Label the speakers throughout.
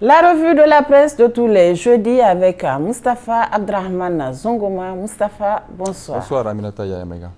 Speaker 1: La revue de la presse de tous les jeudis avec Mustapha Abdrahman Zongoma. Mustapha, bonsoir.
Speaker 2: Bonsoir Aminata Yamega.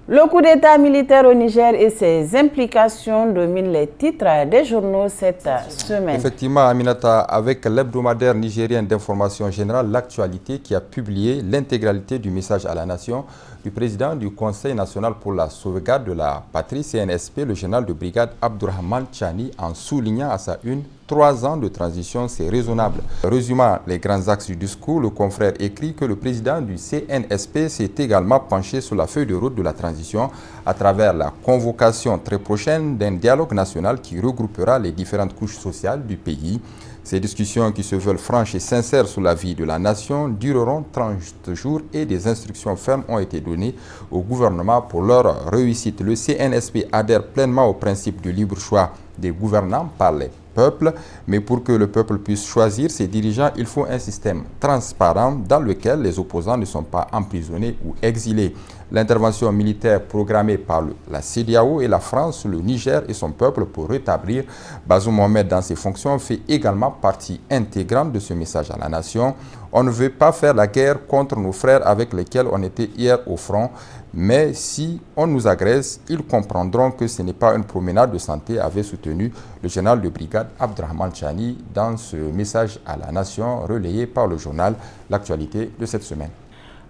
Speaker 1: Le coup d'état militaire au Niger et ses implications dominent les titres des journaux cette semaine.
Speaker 2: Effectivement, Aminata, avec l'hebdomadaire nigérien d'information générale, l'actualité qui a publié l'intégralité du message à la nation du président du Conseil national pour la sauvegarde de la patrie, CNSP, le général de brigade Abdourahmane Tchani, en soulignant à sa une 3 ans de transition, c'est raisonnable. Résumant les grands axes du discours, le confrère écrit que le président du CNSP s'est également penché sur la feuille de route de la transition à travers la convocation très prochaine d'un dialogue national qui regroupera les différentes couches sociales du pays. Ces discussions qui se veulent franches et sincères sur la vie de la nation dureront 30 jours et des instructions fermes ont été données au gouvernement pour leur réussite. Le CNSP adhère pleinement au principe du libre choix des gouvernants par les peuples, mais pour que le peuple puisse choisir ses dirigeants, il faut un système transparent dans lequel les opposants ne sont pas emprisonnés ou exilés. L'intervention militaire programmée par la CEDEAO et la France, le Niger et son peuple pour rétablir Bazoum Mohamed dans ses fonctions fait également partie intégrante de ce message à la nation. On ne veut pas faire la guerre contre nos frères avec lesquels on était hier au front, mais si on nous agresse, ils comprendront que ce n'est pas une promenade de santé, avait soutenu le général de brigade Abdourahmane Tchani dans ce message à la nation relayé par le journal L'actualité de cette semaine.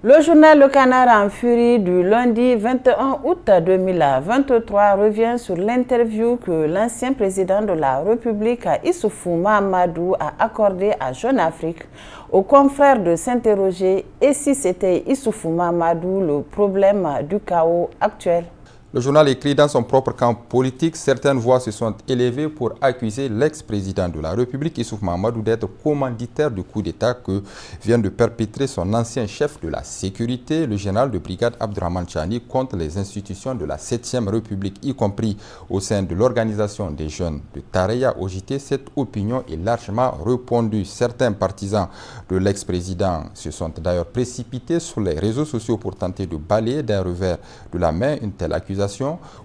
Speaker 1: Le journal Le Canard en furie du lundi 21 août 2023 revient sur l'interview que l'ancien président de la République, Issoufou Mahamadou, a accordée à Jeune Afrique aux confrères de s'interroger et si c'était Issoufou Mahamadou le problème du chaos actuel.
Speaker 2: Le journal écrit dans son propre camp politique, certaines voix se sont élevées pour accuser l'ex-président de la République, Issoufou Mahamadou, d'être commanditaire du coup d'État que vient de perpétrer son ancien chef de la sécurité, le général de brigade Abdourahmane Tchani, contre les institutions de la 7e République, y compris au sein de l'organisation des jeunes de Tareya OJT. Cette opinion est largement répandue. Certains partisans de l'ex-président se sont d'ailleurs précipités sur les réseaux sociaux pour tenter de balayer d'un revers de la main une telle accusation.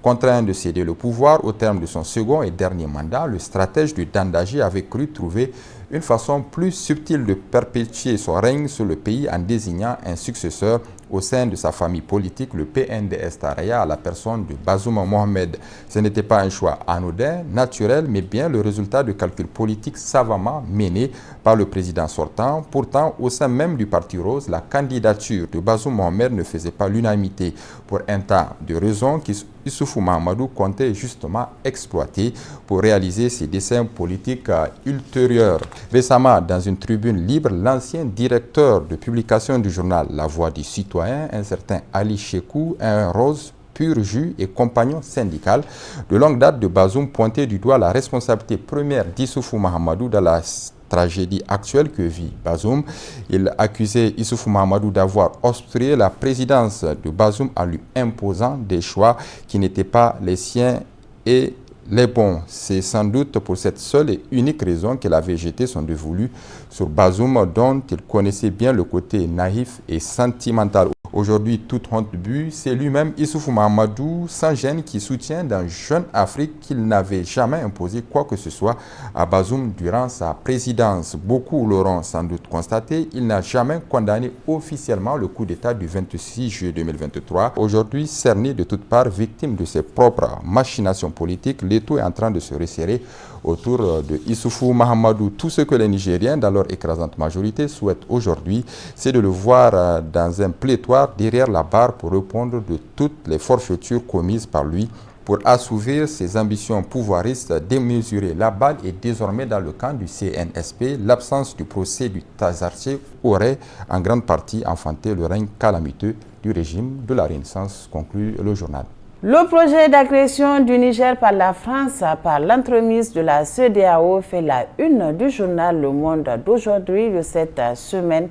Speaker 2: Contraint de céder le pouvoir au terme de son second et dernier mandat, le stratège du Dandaji avait cru trouver une façon plus subtile de perpétuer son règne sur le pays en désignant un successeur au sein de sa famille politique, le PNDS Tareya, à la personne de Bazoum Mohamed. Ce n'était pas un choix anodin, naturel, mais bien le résultat de calculs politiques savamment menés par le président sortant. Pourtant, au sein même du Parti Rose, la candidature de Bazoum Mohamed ne faisait pas l'unanimité pour un tas de raisons qu'Issoufou Mahamadou comptait justement exploiter pour réaliser ses desseins politiques ultérieurs. Récemment, dans une tribune libre, l'ancien directeur de publication du journal La Voix du Citoyen, un certain Ali Chekou, un rose pur jus et compagnon syndical de longue date de Bazoum, pointait du doigt la responsabilité première d'Issoufou Mahamadou dans la tragédie actuelle que vit Bazoum. Il accusait Issoufou Mahamadou d'avoir obstrué la présidence de Bazoum en lui imposant des choix qui n'étaient pas les siens et les bons. C'est sans doute pour cette seule et unique raison qu'il avait jeté son dévolu sur Bazoum, dont il connaissait bien le côté naïf et sentimental. Aujourd'hui, toute honte but, c'est lui-même Issoufou Mahamadou, sans gêne, qui soutient dans Jeune Afrique qu'il n'avait jamais imposé quoi que ce soit à Bazoum durant sa présidence. Beaucoup l'auront sans doute constaté, il n'a jamais condamné officiellement le coup d'État du 26 juillet 2023. Aujourd'hui, cerné de toutes parts, victime de ses propres machinations politiques, l'étau est en train de se resserrer autour de Issoufou Mahamadou. Tout ce que les Nigériens, dans leur écrasante majorité, souhaitent aujourd'hui, c'est de le voir dans un pléthore derrière la barre pour répondre de toutes les forfaitures commises par lui pour assouvir ses ambitions pouvoiristes démesurées. La balle est désormais dans le camp du CNSP. L'absence du procès du Tazarché aurait en grande partie enfanté le règne calamiteux du régime de la Renaissance, conclut le journal.
Speaker 1: Le projet d'agression du Niger par la France par l'entremise de la CEDEAO fait la une du journal Le Monde d'aujourd'hui de cette semaine.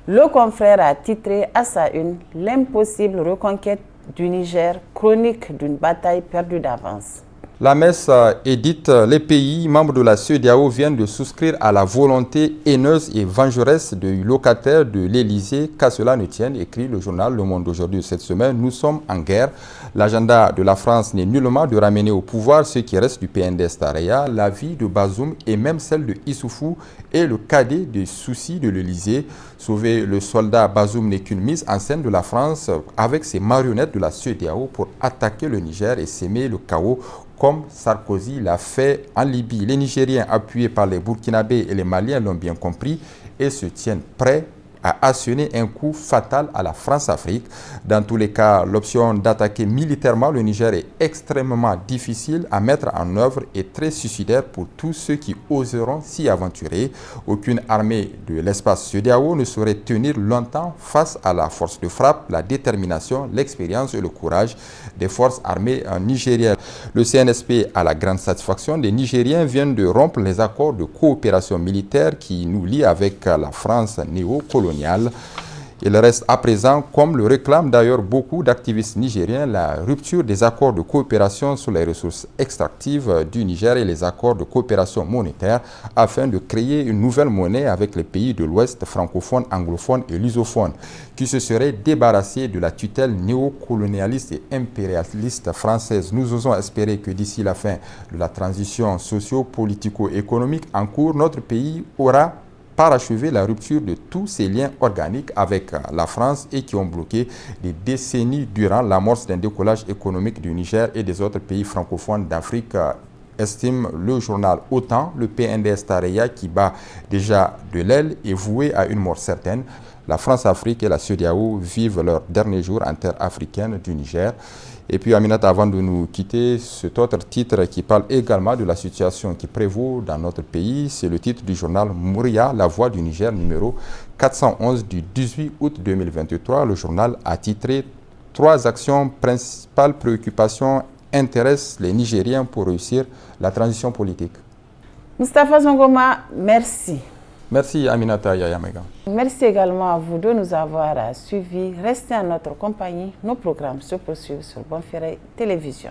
Speaker 1: Le confrère a titré à sa une « L'impossible reconquête du Niger, chronique d'une bataille perdue d'avance ».
Speaker 2: La messe est dite, les pays membres de la CEDEAO viennent de souscrire à la volonté haineuse et vengeresse du locataire de l'Élysée, qu'à cela ne tienne, écrit le journal Le Monde aujourd'hui cette semaine. Nous sommes en guerre. L'agenda de la France n'est nullement de ramener au pouvoir ce qui reste du PNDS-Taraya. La vie de Bazoum et même celle de Issoufou est le cadet des soucis de l'Élysée. Sauver le soldat Bazoum n'est qu'une mise en scène de la France avec ses marionnettes de la CEDEAO pour attaquer le Niger et s'aimer le chaos comme Sarkozy l'a fait en Libye. Les Nigériens, appuyés par les Burkinabés et les Maliens, l'ont bien compris et se tiennent prêts à asséner un coup fatal à la France-Afrique. Dans tous les cas, l'option d'attaquer militairement le Niger est extrêmement difficile à mettre en œuvre et très suicidaire pour tous ceux qui oseront s'y aventurer. Aucune armée de l'espace CEDEAO ne saurait tenir longtemps face à la force de frappe, la détermination, l'expérience et le courage des forces armées nigériennes. Le CNSP a la grande satisfaction des Nigériens viennent de rompre les accords de coopération militaire qui nous lient avec la France néocoloniale. Il reste à présent, comme le réclament d'ailleurs beaucoup d'activistes nigériens, la rupture des accords de coopération sur les ressources extractives du Niger et les accords de coopération monétaire afin de créer une nouvelle monnaie avec les pays de l'Ouest francophone, anglophone et lusophone qui se seraient débarrassés de la tutelle néocolonialiste et impérialiste française. Nous osons espérer que d'ici la fin de la transition socio-politico-économique en cours, notre pays aura parachever la rupture de tous ces liens organiques avec la France et qui ont bloqué des décennies durant l'amorce d'un décollage économique du Niger et des autres pays francophones d'Afrique, estime le journal. Autant le PNDS-Taraya qui bat déjà de l'aile est voué à une mort certaine. La France-Afrique et la CEDEAO vivent leurs derniers jours en terre africaine du Niger. Et puis Aminata, avant de nous quitter, cet autre titre qui parle également de la situation qui prévaut dans notre pays, c'est le titre du journal Mouria, La Voix du Niger, numéro 411 du 18 août 2023. Le journal a titré « 3 actions principales préoccupations intéressent les Nigériens pour réussir la transition politique ».
Speaker 1: Moustapha Zongoma, merci.
Speaker 2: Merci Aminata Yayamega.
Speaker 1: Merci également à vous de nous avoir suivis. Restez en notre compagnie. Nos programmes se poursuivent sur Bonferré Télévision.